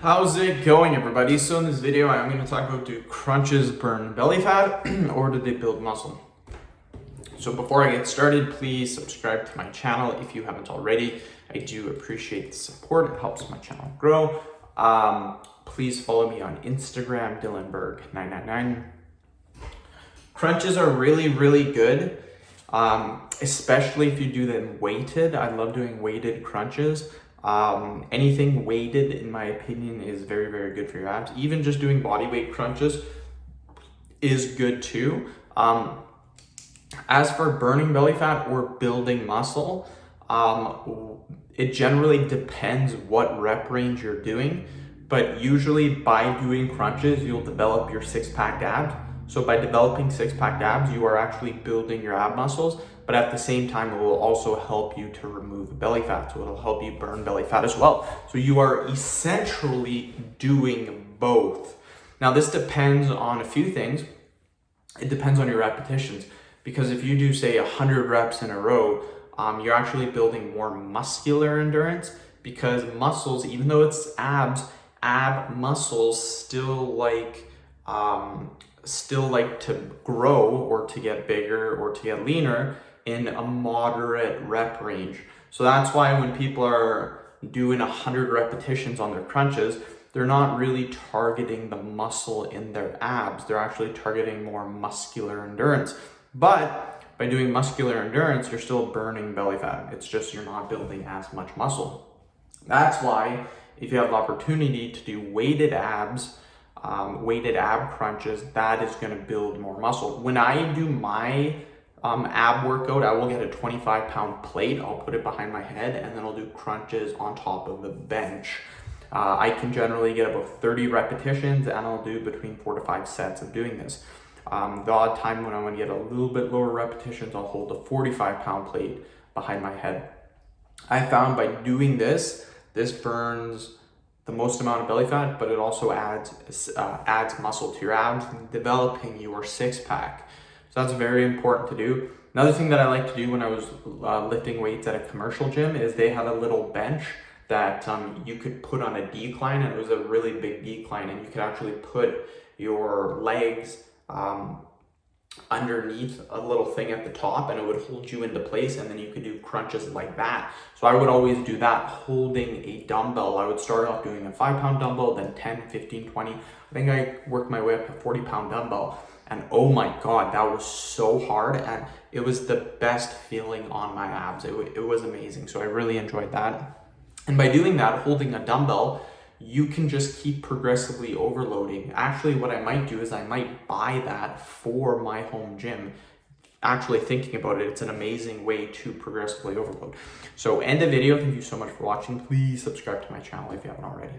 How's it going, everybody? So in this video, I'm going to talk about, do crunches burn belly fat or do they build muscle? So before I get started, please subscribe to my channel if you haven't already. I do appreciate the support. It helps my channel grow. Please follow me on Instagram, DylanBerg999. Crunches are really, really good, especially if you do them weighted. I love doing weighted crunches. Anything weighted, in my opinion, is very, very good for your abs. Even just doing body weight crunches is good too. As for burning belly fat or building muscle, it generally depends what rep range you're doing, but usually by doing crunches, you'll develop your six-pack abs. So by developing six-pack abs, you are actually building your ab muscles, but at the same time, it will also help you to remove belly fat. So it'll help you burn belly fat as well. So you are essentially doing both. Now, this depends on a few things. It depends on your repetitions, because if you do, say, 100 reps in a row, you're actually building more muscular endurance, because muscles, even though it's abs, ab muscles still like to grow or to get bigger or to get leaner in a moderate rep range. So that's why when people are doing 100 repetitions on their crunches, they're not really targeting the muscle in their abs. They're actually targeting more muscular endurance. But by doing muscular endurance, you're still burning belly fat. It's just you're not building as much muscle. That's why if you have the opportunity to do weighted abs, weighted ab crunches, that is going to build more muscle. When I do my ab workout, I will get a 25-pound plate. I'll put it behind my head, and then I'll do crunches on top of the bench. I can generally get about 30 repetitions, and I'll do between 4 to 5 sets of doing this. The odd time when I want to get a little bit lower repetitions, I'll hold a 45-pound plate behind my head. I found by doing this burns the most amount of belly fat, but it also adds muscle to your abs, developing your six-pack. So that's very important to do. Another thing that I like to do when I was lifting weights at a commercial gym is they had a little bench that you could put on a decline, and it was a really big decline, and you could actually put your legs underneath a little thing at the top, and it would hold you into place, and then you could do crunches like that. So I would always do that holding a dumbbell. I would start off doing a 5-pound dumbbell, then 10, 15, 20. I think I worked my way up to 40-pound dumbbell, and oh my God, that was so hard, and it was the best feeling on my abs. It was amazing. So I really enjoyed that. And by doing that, holding a dumbbell, you can just keep progressively overloading. Actually, what I might do is I might buy that for my home gym. Actually thinking about it, it's an amazing way to progressively overload. So end the video. Thank you so much for watching. Please subscribe to my channel if you haven't already.